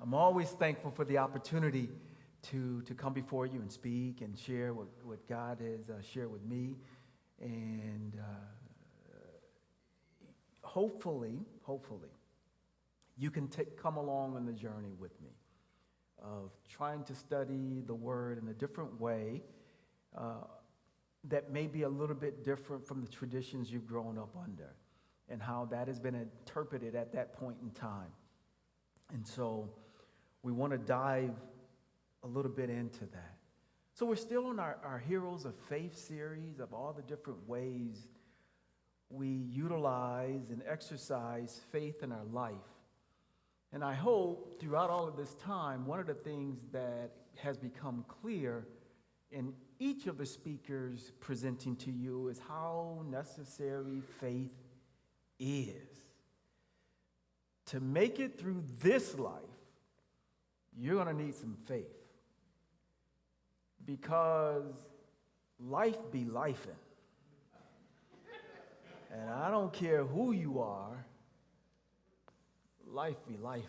I'm always thankful for the opportunity to come before you and speak and share what God has shared with me. And hopefully, you can come along on the journey with me of trying to study the Word in a different way that may be a little bit different from the traditions you've grown up under and how that has been interpreted at that point in time. And so we want to dive a little bit into that. So we're still on our Heroes of Faith series of all the different ways we utilize and exercise faith in our life. And I hope throughout all of this time, one of the things that has become clear in each of the speakers presenting to you is how necessary faith is. To make it through this life, you're going to need some faith. Because life be lifing. And I don't care who you are, life be lifing.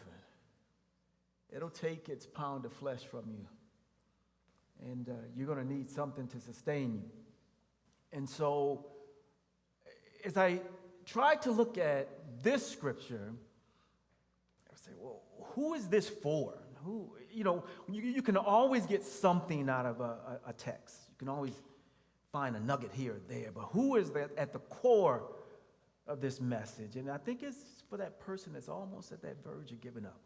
It'll take its pound of flesh from you. And you're going to need something to sustain you. And so, as I try to look at this scripture, I say, well, who is this for? Who, you can always get something out of a text. You can always find a nugget here or there. But who is that at the core of this message? And I think it's for that person that's almost at that verge of giving up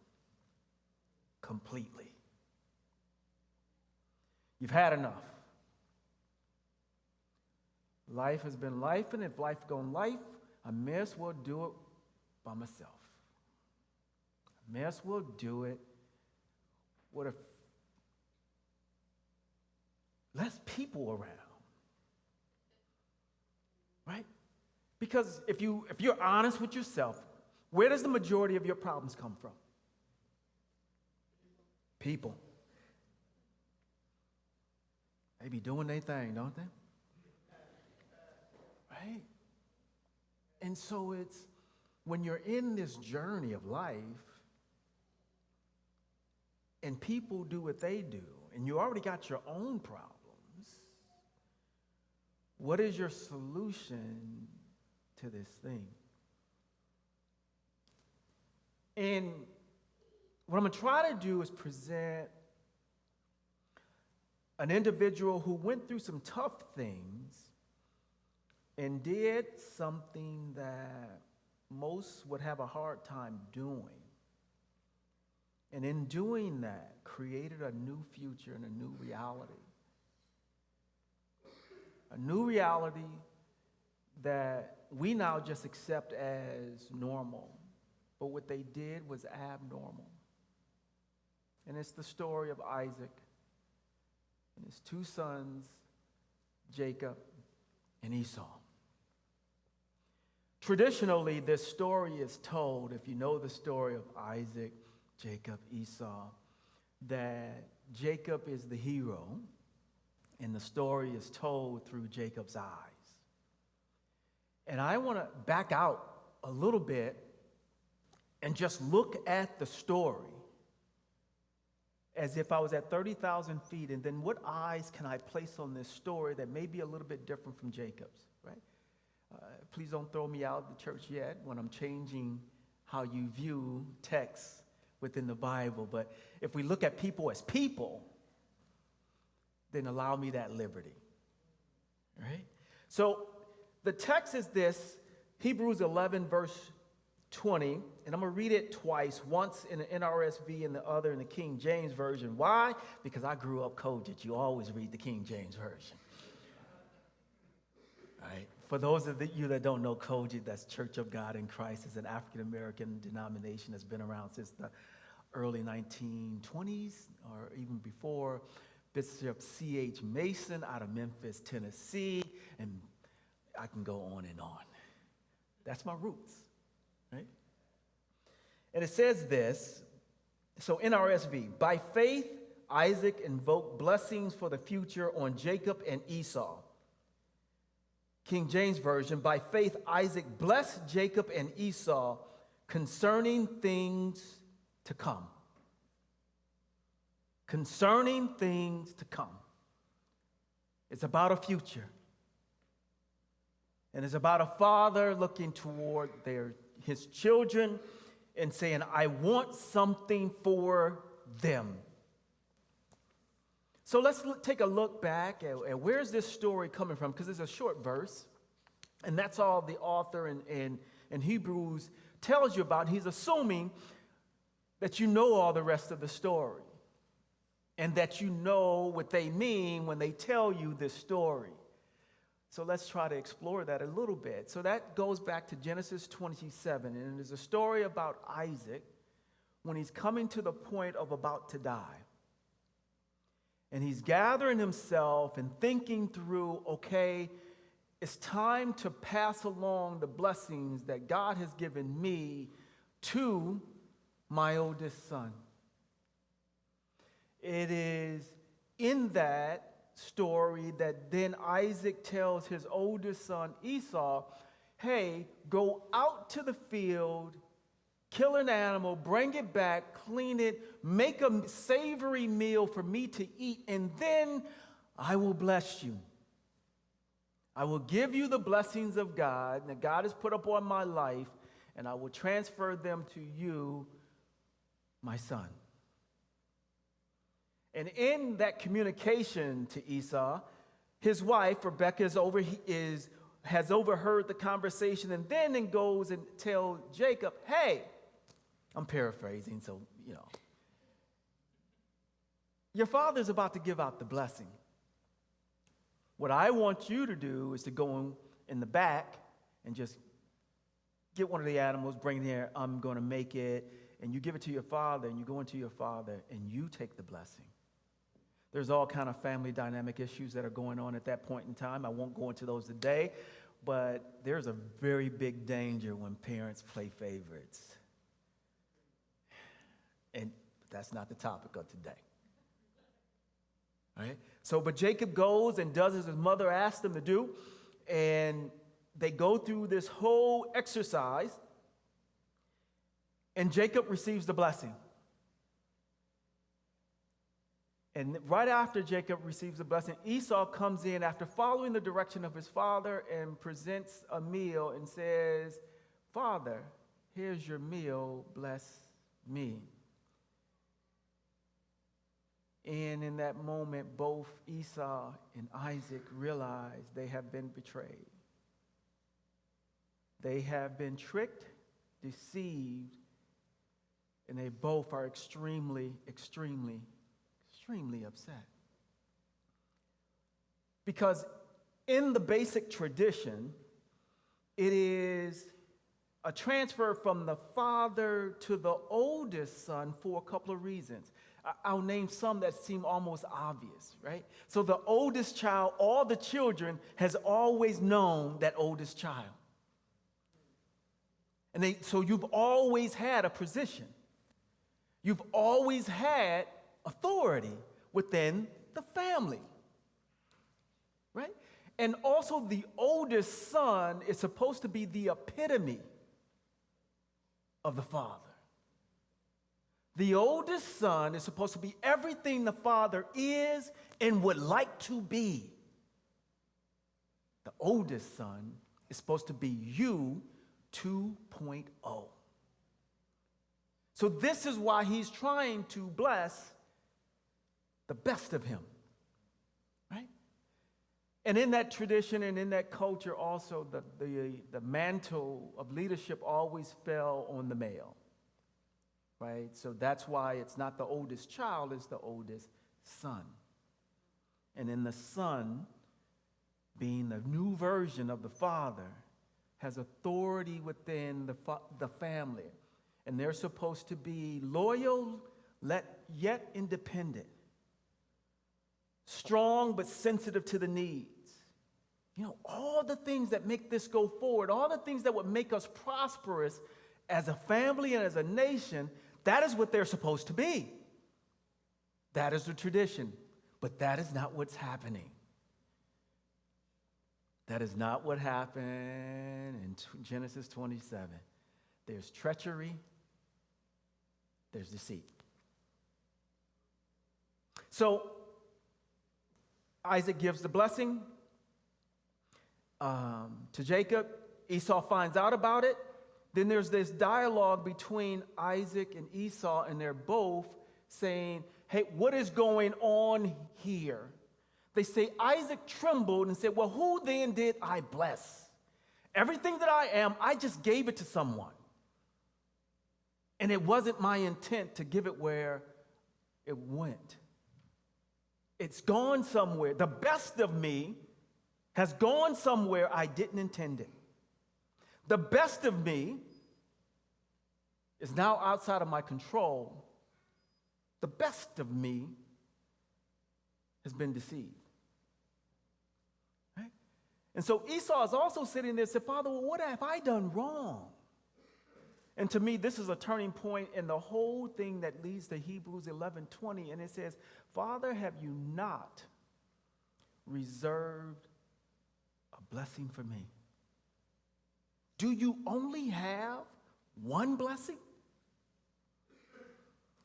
completely. You've had enough. Life has been life, and if life gone life, I may as well do it by myself. I may as well do it with less people around. Right? Because if you're honest with yourself, where does the majority of your problems come from? People. They be doing their thing, don't they? Right? And so it's when you're in this journey of life and people do what they do and you already got your own problems, what is your solution to this thing? And what I'm going to try to do is present an individual who went through some tough things and did something that most would have a hard time doing. And in doing that, created a new future and a new reality. A new reality that we now just accept as normal. But what they did was abnormal. And it's the story of Isaac and his two sons, Jacob and Esau. Traditionally, this story is told, if you know the story of Isaac, Jacob, Esau, that Jacob is the hero, and the story is told through Jacob's eyes. And I want to back out a little bit and just look at the story as if I was at 30,000 feet, and then what eyes can I place on this story that may be a little bit different from Jacob's, right? Please don't throw me out of the church yet when I'm changing how you view texts within the Bible. But if we look at people as people, then allow me that liberty, right? So the text is this, Hebrews 11, verse 20, and I'm going to read it twice, once in the NRSV and the other in the King James Version. Why? Because I grew up Kojic. You always read the King James Version. All right. For those of you that don't know Kojic, that's Church of God in Christ. It's an African-American denomination that's been around since the early 1920s or even before. Bishop C.H. Mason out of Memphis, Tennessee, and I can go on and on. That's my roots. Right? And it says this, so NRSV, by faith, Isaac invoked blessings for the future on Jacob and Esau. King James Version, by faith, Isaac blessed Jacob and Esau concerning things to come. concerning things to come. It's about a future. And it's about a father looking toward his children and saying, I want something for them. So let's take a look back at where's this story coming from, because it's a short verse. And that's all the author in Hebrews tells you about. He's assuming that you know all the rest of the story and that you know what they mean when they tell you this story. So let's try to explore that a little bit. So that goes back to Genesis 27, and it is a story about Isaac when he's coming to the point of about to die. And he's gathering himself and thinking through, okay, it's time to pass along the blessings that God has given me to my oldest son. It is in that story that then Isaac tells his oldest son Esau, hey, go out to the field, kill an animal, bring it back, clean it, make a savory meal for me to eat, and then I will bless you. I will give you the blessings of God that God has put upon my life, and I will transfer them to you, my son. And in that communication to Esau, his wife, Rebekah, has overheard the conversation and then goes and tells Jacob, hey, I'm paraphrasing, so, your father's about to give out the blessing. What I want you to do is to go in the back and just get one of the animals, bring it here, I'm going to make it, and you give it to your father, and you go into your father, and you take the blessing. There's all kind of family dynamic issues that are going on at that point in time. I won't go into those today, but there's a very big danger when parents play favorites. And that's not the topic of today. All right? So, but Jacob goes and does as his mother asked him to do, and they go through this whole exercise, and Jacob receives the blessing. And right after Jacob receives the blessing, Esau comes in after following the direction of his father and presents a meal and says, Father, here's your meal, bless me. And in that moment, both Esau and Isaac realize they have been betrayed. They have been tricked, deceived, and they both are extremely upset. Because in the basic tradition, it is a transfer from the father to the oldest son for a couple of reasons. I'll name some that seem almost obvious, right? So the oldest child, all the children, has always known that oldest child. And so you've always had a position. You've always had authority within the family, right? And also the oldest son is supposed to be the epitome of the father. The oldest son is supposed to be everything the father is and would like to be. The oldest son is supposed to be you 2.0. So this is why he's trying to bless the best of him, right? And in that tradition and in that culture also, the mantle of leadership always fell on the male, right? So that's why it's not the oldest child, it's the oldest son. And in the son, being the new version of the father, has authority within the family. And they're supposed to be loyal, yet independent. Strong, but sensitive to the needs. All the things that make this go forward, all the things that would make us prosperous as a family and as a nation, that is what they're supposed to be. That is the tradition. But that is not what's happening. That is not what happened in Genesis 27. There's treachery. There's deceit. So Isaac gives the blessing to Jacob. Esau finds out about it. Then there's this dialogue between Isaac and Esau, and they're both saying, hey, what is going on here? They say Isaac trembled and said, well, who then did I bless? Everything that I am, I just gave it to someone. And it wasn't my intent to give it where it went. It's gone somewhere. The best of me has gone somewhere I didn't intend it. The best of me is now outside of my control. The best of me has been deceived. Right? And so Esau is also sitting there and said, Father, well, what have I done wrong? And to me, this is a turning point in the whole thing that leads to Hebrews 11:20. And it says, Father, have you not reserved a blessing for me? Do you only have one blessing?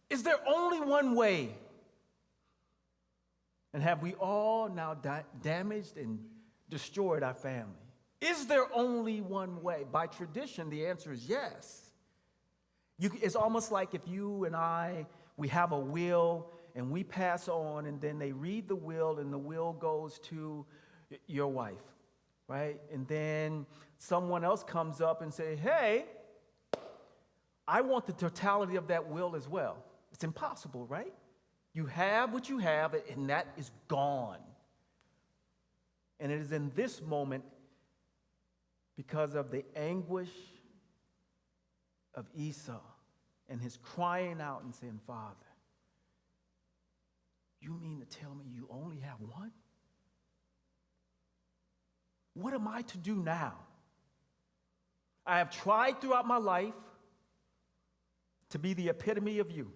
Is there only one way? And have we all now damaged and destroyed our family? Is there only one way? By tradition, the answer is yes. It's almost like if you and I, we have a will and we pass on, and then they read the will and the will goes to your wife, right? And then someone else comes up and say, hey, I want the totality of that will as well. It's impossible, right? You have what you have, and that is gone. And it is in this moment, because of the anguish of Esau and his crying out and saying, Father, you mean to tell me you only have one? What am I to do now? I have tried throughout my life to be the epitome of you.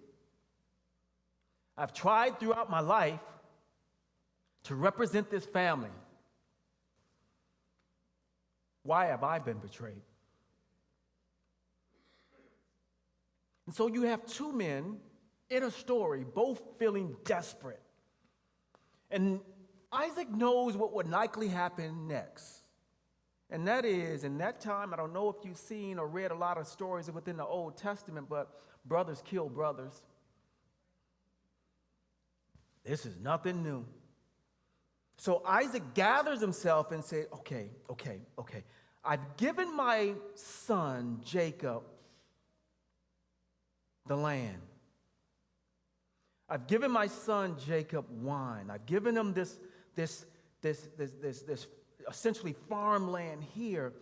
I've tried throughout my life to represent this family. Why have I been betrayed? And so you have two men in a story, both feeling desperate. And Isaac knows what would likely happen next. And that is, in that time, I don't know if you've seen or read a lot of stories within the Old Testament, but brothers kill brothers. This is nothing new. So Isaac gathers himself and said, okay. I've given my son Jacob the land. I've given my son Jacob wine. I've given him this essentially farmland here.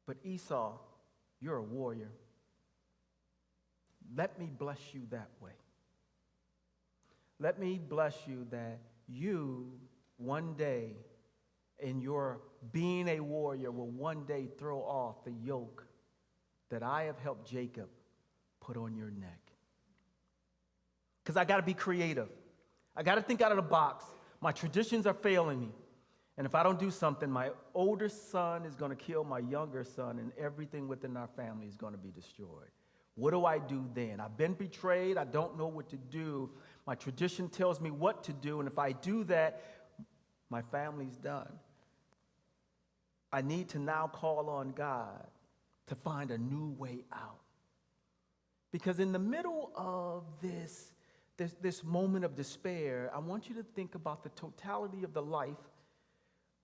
But Esau, you're a warrior. Let me bless you that way. Let me bless you that you one day in your being a warrior will one day throw off the yoke that I have helped Jacob put on your neck. Because I got to be creative. I got to think out of the box. My traditions are failing me. And if I don't do something, my older son is going to kill my younger son, and everything within our family is going to be destroyed. What do I do then? I've been betrayed. I don't know what to do. My tradition tells me what to do, and if I do that, my family's done. I need to now call on God to find a new way out. Because in the middle of this moment of despair, I want you to think about the totality of the life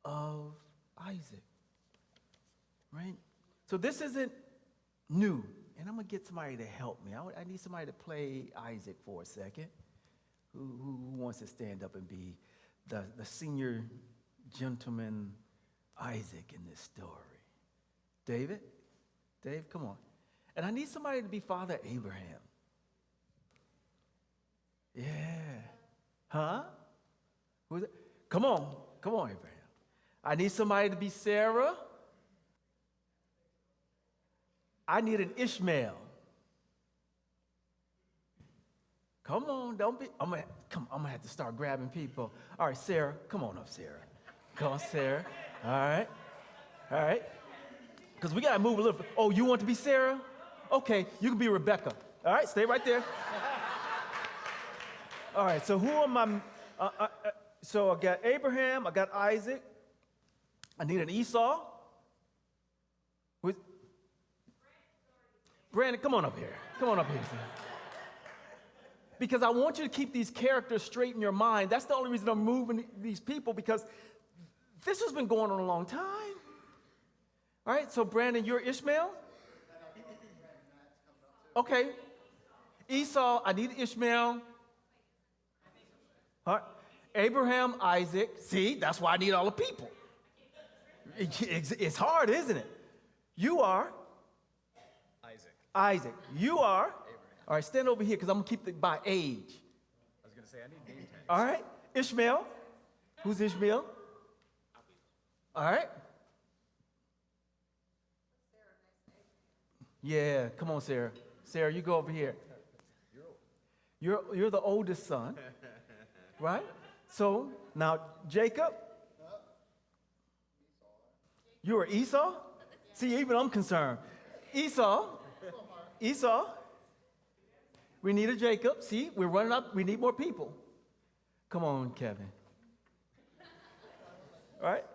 of Isaac, right? So this isn't new, and I'm going to get somebody to help me. I need somebody to play Isaac for a second. Who wants to stand up and be the senior gentleman Isaac in this story? David? Dave, come on. And I need somebody to be Father Abraham. Yeah. Huh? Who's it? Come on, Abraham. I need somebody to be Sarah. I need an Ishmael. Come on, don't be. I'm gonna have to start grabbing people. All right, Sarah, come on up, Sarah. Come on, Sarah. All right. Because we gotta move a little. Oh, you want to be Sarah? Okay, you can be Rebecca. All right, stay right there. All right, so who am I? So I got Abraham, I got Isaac. I need an Esau. Brandon, come on up here. Come on up here. Son. Because I want you to keep these characters straight in your mind. That's the only reason I'm moving these people, because this has been going on a long time. All right, so Brandon, you're Ishmael? Okay. Esau, I need Ishmael. All right. Abraham, Isaac. See, that's why I need all the people. It's hard, isn't it? You are? Isaac. You are? Abraham. All right, stand over here because I'm going to keep it by age. I was going to say, I need name tags. All right. Ishmael. Who's Ishmael? All right. Yeah, come on, Sarah. Sarah, you go over here. You're the oldest son, right? So now Jacob, you are Esau? See, even I'm concerned. Esau, we need a Jacob. See, we're running up. We need more people. Come on, Kevin. All right?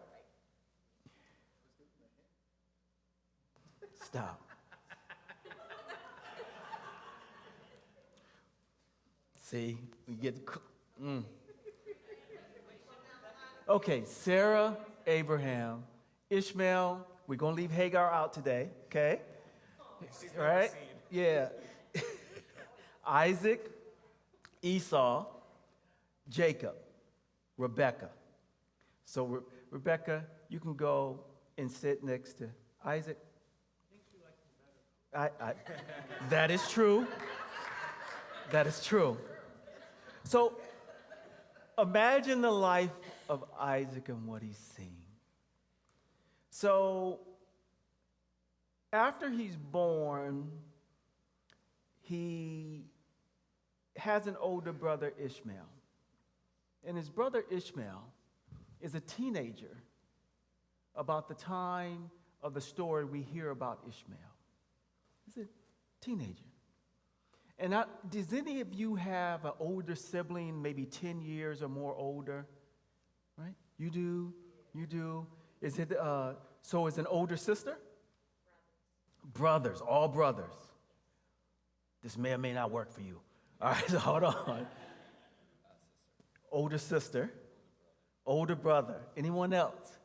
Stop. See, we get. Okay, Sarah, Abraham, Ishmael. We're going to leave Hagar out today, okay? All right? Yeah. Isaac, Esau, Jacob, Rebecca. So, Rebecca, you can go and sit next to Isaac. That is true. That is true. So, imagine the life of Isaac and what he's seeing. So, after he's born, he has an older brother, Ishmael. And his brother Ishmael is a teenager about the time of the story we hear about Ishmael. He's a teenager. And does any of you have an older sibling, maybe 10 years or more older? Right? You do? You do? Is it, so is an older sister? Brothers, all brothers. This may or may not work for you. All right, so hold on. Older sister, older brother. Anyone else?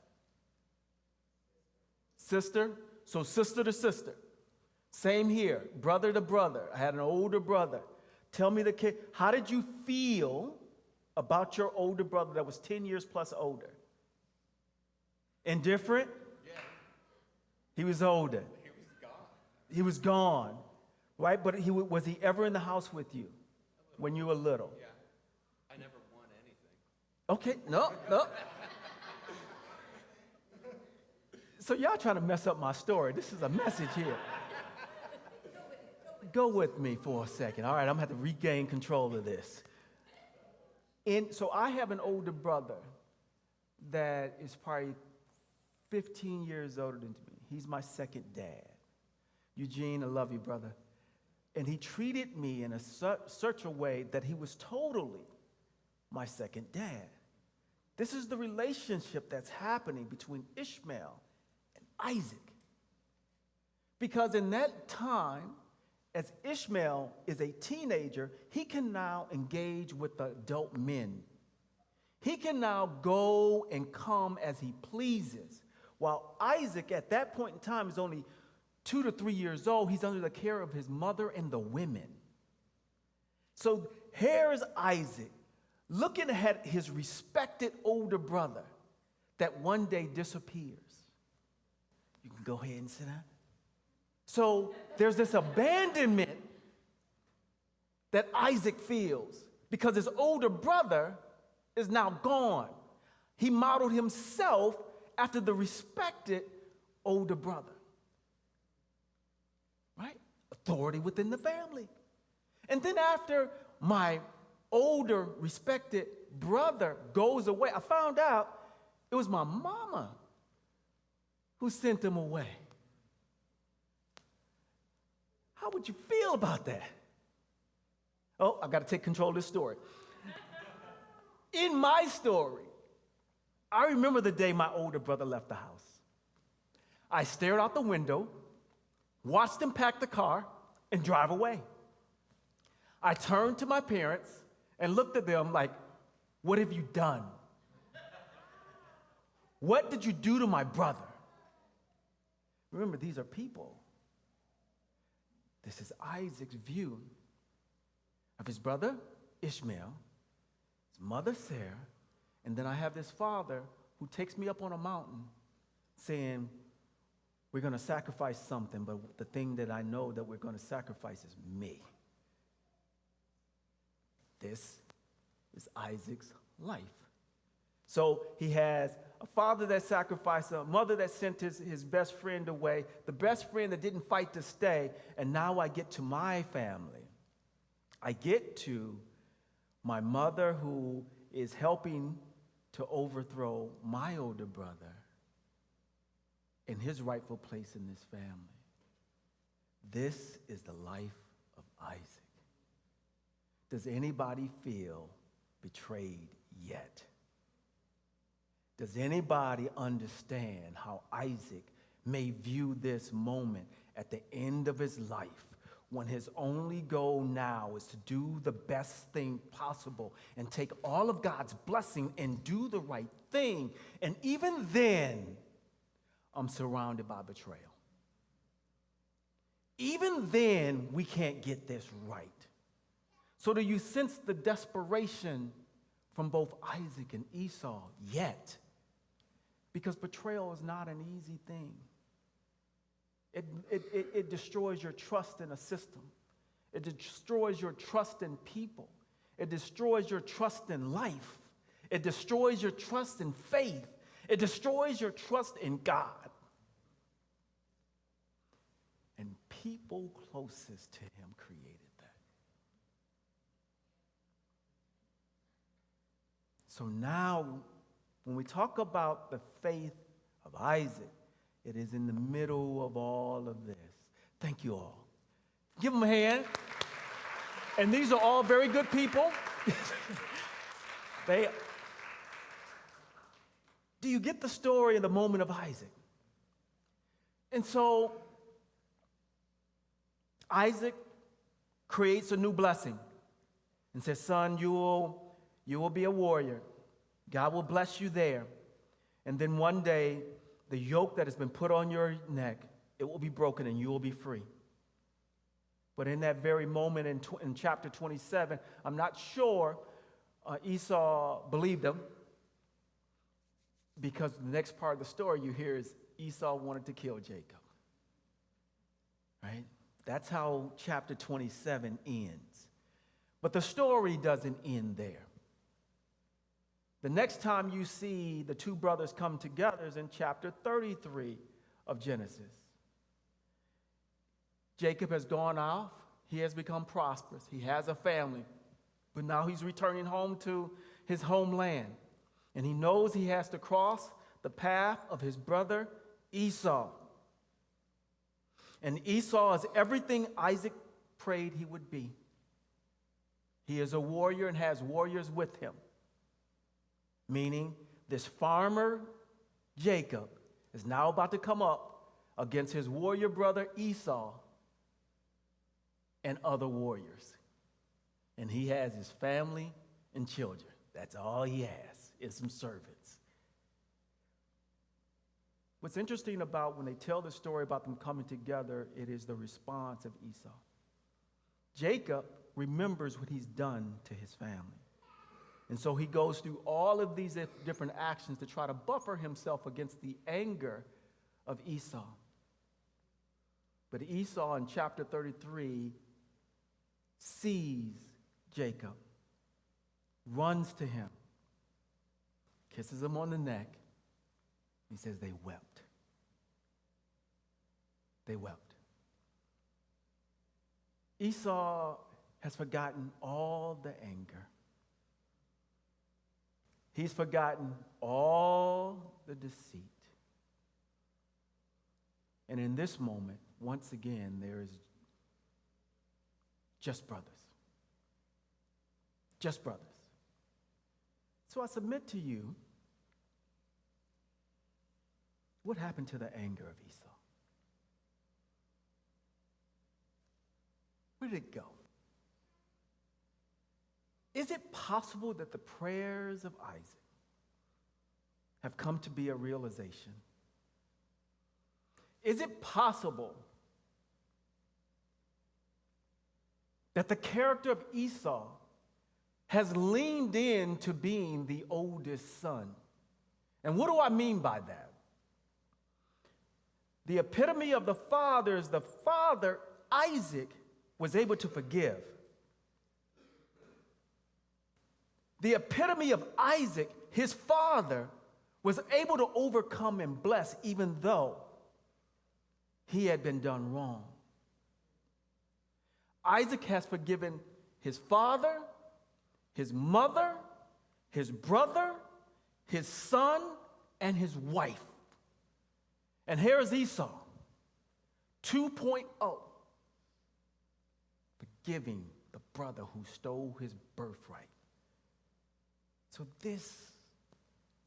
Sister? So sister to sister. Same here, brother to brother. I had an older brother. Tell me how did you feel about your older brother that was 10 years plus older? Indifferent? Yeah. He was older. He was gone. He was gone, right? But was he ever in the house with you when you were little? Yeah. I never won anything. Okay, no. So y'all trying to mess up my story. This is a message here. Go with me for a second. All right, I'm going to have to regain control of this. So I have an older brother that is probably 15 years older than me. He's my second dad. Eugene, I love you, brother. And he treated me in such a way that he was totally my second dad. This is the relationship that's happening between Ishmael and Isaac. Because in that time, as Ishmael is a teenager, he can now engage with the adult men. He can now go and come as he pleases. While Isaac, at that point in time, is only 2 to 3 years old, he's under the care of his mother and the women. So here's Isaac looking at his respected older brother that one day disappears. You can go ahead and sit down. So there's this abandonment that Isaac feels because his older brother is now gone. He modeled himself after the respected older brother, right? Authority within the family. And then after my older respected brother goes away, I found out it was my mama who sent him away. How would you feel about that? Oh, I got to take control of this story. In my story, I remember the day my older brother left the house. I stared out the window, watched him pack the car, and drive away. I turned to my parents and looked at them like, what have you done? What did you do to my brother? Remember, these are people. This is Isaac's view of his brother Ishmael, his mother Sarah, and then I have this father who takes me up on a mountain saying, we're going to sacrifice something, but the thing that I know that we're going to sacrifice is me. This is Isaac's life. So he has a father that sacrificed, a mother that sent his best friend away, the best friend that didn't fight to stay, and now I get to my family. I get to my mother who is helping to overthrow my older brother in his rightful place in this family. This is the life of Isaac. Does anybody feel betrayed yet? Does anybody understand how Isaac may view this moment at the end of his life when his only goal now is to do the best thing possible and take all of God's blessing and do the right thing? And even then, I'm surrounded by betrayal. Even then, we can't get this right. So do you sense the desperation from both Isaac and Esau yet? Because betrayal is not an easy thing. It destroys your trust in a system. It destroys your trust in people. It destroys your trust in life. It destroys your trust in faith. It destroys your trust in God. And people closest to him created that. So now, when we talk about the faith of Isaac, it is in the middle of all of this. Thank you all. Give them a hand. And these are all very good people. Do you get the story of the moment of Isaac? And so, Isaac creates a new blessing and says, son, you will be a warrior. God will bless you there. And then one day, the yoke that has been put on your neck, it will be broken and you will be free. But in that very moment in chapter 27, I'm not sure Esau believed him, because the next part of the story you hear is Esau wanted to kill Jacob. Right? That's how chapter 27 ends. But the story doesn't end there. The next time you see the two brothers come together is in chapter 33 of Genesis. Jacob has gone off. He has become prosperous. He has a family. But now he's returning home to his homeland. And he knows he has to cross the path of his brother Esau. And Esau is everything Isaac prayed he would be. He is a warrior and has warriors with him. Meaning, this farmer, Jacob, is now about to come up against his warrior brother Esau and other warriors. And he has his family and children. That's all he has, is some servants. What's interesting about when they tell the story about them coming together, it is the response of Esau. Jacob remembers what he's done to his family. And so he goes through all of these different actions to try to buffer himself against the anger of Esau. But Esau in chapter 33 sees Jacob, runs to him, kisses him on the neck. He says they wept. They wept. Esau has forgotten all the anger. He's forgotten all the deceit. And in this moment, once again, there is just brothers. Just brothers. So I submit to you, what happened to the anger of Esau? Where did it go? Is it possible that the prayers of Isaac have come to be a realization? Is it possible that the character of Esau has leaned into being the oldest son? And what do I mean by that? The epitome of the father is the father, Isaac, was able to forgive. The epitome of Isaac, his father, was able to overcome and bless even though he had been done wrong. Isaac has forgiven his father, his mother, his brother, his son, and his wife. And here is Esau, 2.0, forgiving the brother who stole his birthright. So this,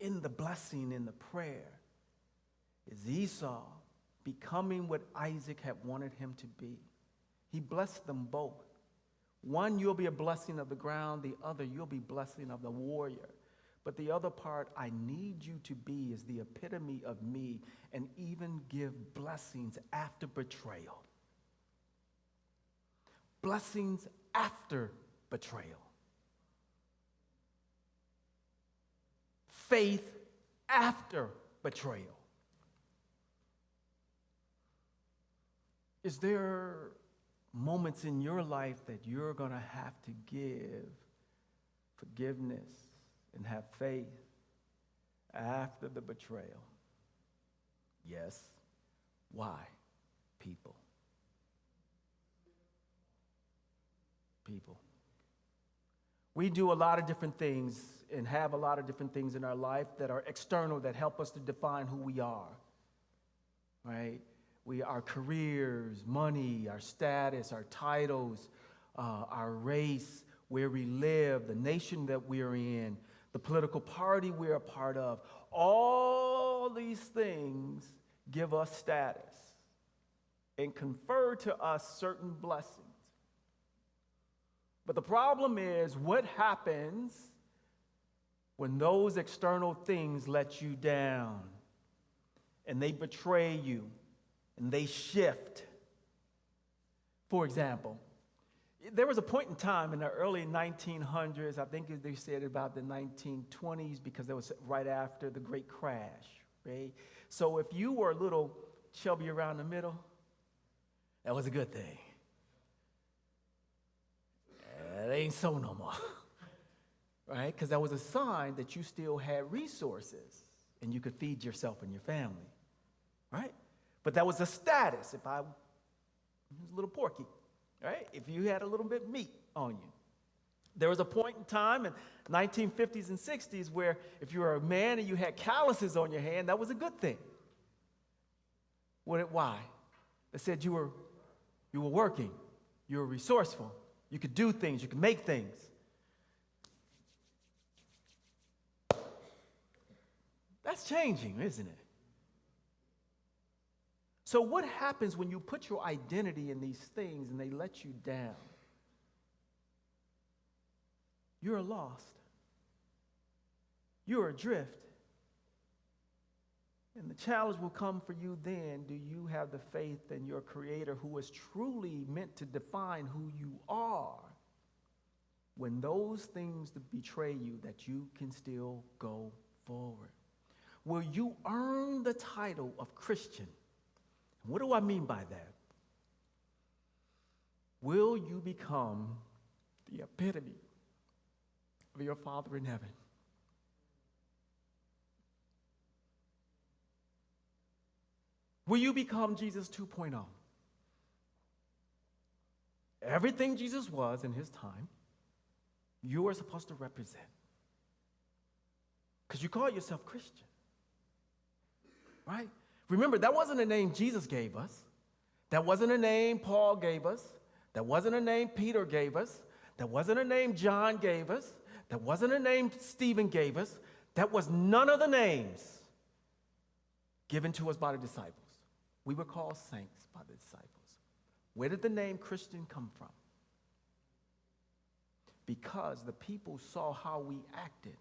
in the blessing, in the prayer, is Esau becoming what Isaac had wanted him to be. He blessed them both. One, you'll be a blessing of the ground. The other, you'll be blessing of the warrior. But the other part, I need you to be, is the epitome of me, and even give blessings after betrayal. Blessings after betrayal. Faith after betrayal. Is there moments in your life that you're going to have to give forgiveness and have faith after the betrayal? Yes. Why? People. We do a lot of different things and have a lot of different things in our life that are external, that help us to define who we are, right? Our careers, money, our status, our titles, our race, where we live, the nation that we're in, the political party we're a part of. All these things give us status and confer to us certain blessings. But the problem is, what happens when those external things let you down and they betray you and they shift? For example, there was a point in time in the early 1900s, I think they said about the 1920s, because that was right after the great crash, right? So if you were a little chubby around the middle, that was a good thing. It ain't so no more, right? Because that was a sign that you still had resources and you could feed yourself and your family, right? But that was a status. If I was a little porky, right? If you had a little bit meat on you. There was a point in time in 1950s and 60s where if you were a man and you had calluses on your hand, that was a good thing. Why? They said you were working, you were resourceful, you could do things, you could make things. That's changing, isn't it? So what happens when you put your identity in these things and they let you down? You're lost. You're adrift. And the challenge will come for you then. Do you have the faith in your Creator, who is truly meant to define who you are, when those things betray you, that you can still go forward? Will you earn the title of Christian? What do I mean by that? Will you become the epitome of your Father in heaven? Will you become Jesus 2.0? Everything Jesus was in his time, you are supposed to represent. Because you call yourself Christian, right? Remember, that wasn't a name Jesus gave us. That wasn't a name Paul gave us. That wasn't a name Peter gave us. That wasn't a name John gave us. That wasn't a name Stephen gave us. That was none of the names given to us by the disciples. We were called saints by the disciples. Where did the name Christian come from? Because the people saw how we acted.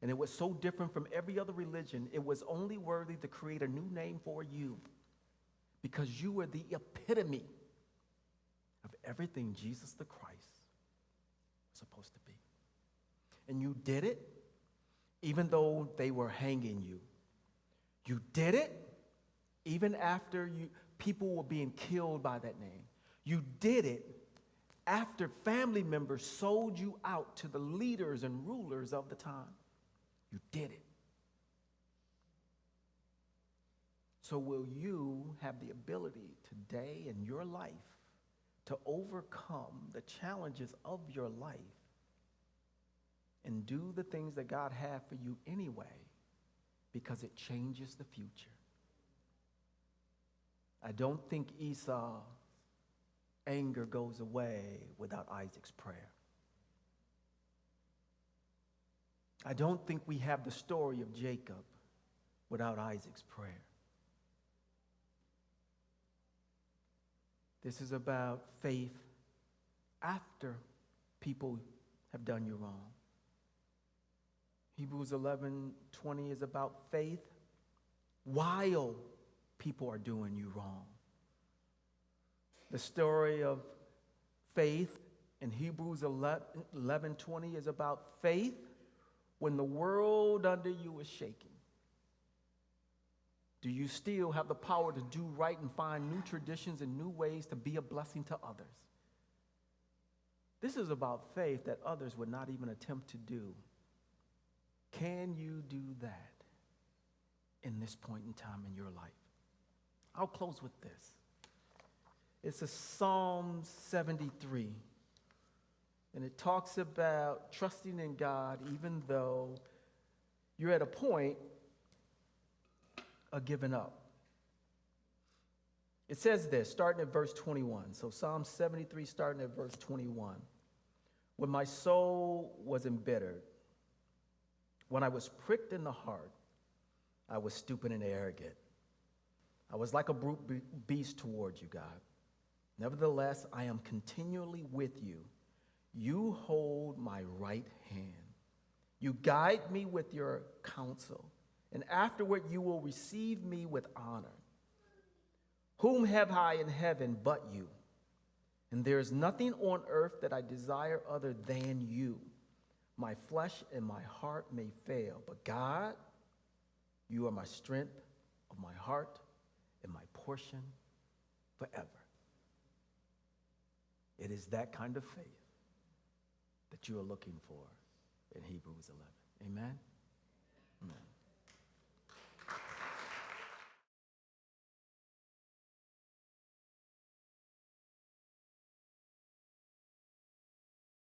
And it was so different from every other religion, it was only worthy to create a new name for you. Because you were the epitome of everything Jesus the Christ was supposed to be. And you did it even though they were hanging you. You did it even after people were being killed by that name. You did it after family members sold you out to the leaders and rulers of the time. You did it. So will you have the ability today in your life to overcome the challenges of your life and do the things that God had for you anyway, because it changes the future? I don't think Esau's anger goes away without Isaac's prayer. I don't think we have the story of Jacob without Isaac's prayer. This is about faith after people have done you wrong. Hebrews 11:20 is about faith while people are doing you wrong. The story of faith in Hebrews 11:20 is about faith when the world under you is shaking. Do you still have the power to do right and find new traditions and new ways to be a blessing to others? This is about faith that others would not even attempt to do. Can you do that in this point in time in your life? I'll close with this. It's a Psalm 73. And it talks about trusting in God even though you're at a point of giving up. It says this, starting at verse 21. So Psalm 73, starting at verse 21. When my soul was embittered, when I was pricked in the heart, I was stupid and arrogant. I was like a brute beast towards you, God. Nevertheless, I am continually with you. You hold my right hand. You guide me with your counsel, and afterward you will receive me with honor. Whom have I in heaven but you? And there is nothing on earth that I desire other than you. My flesh and my heart may fail, but God, you are my strength of my heart and my portion forever. It is that kind of faith that you are looking for in Hebrews 11. Amen? Amen.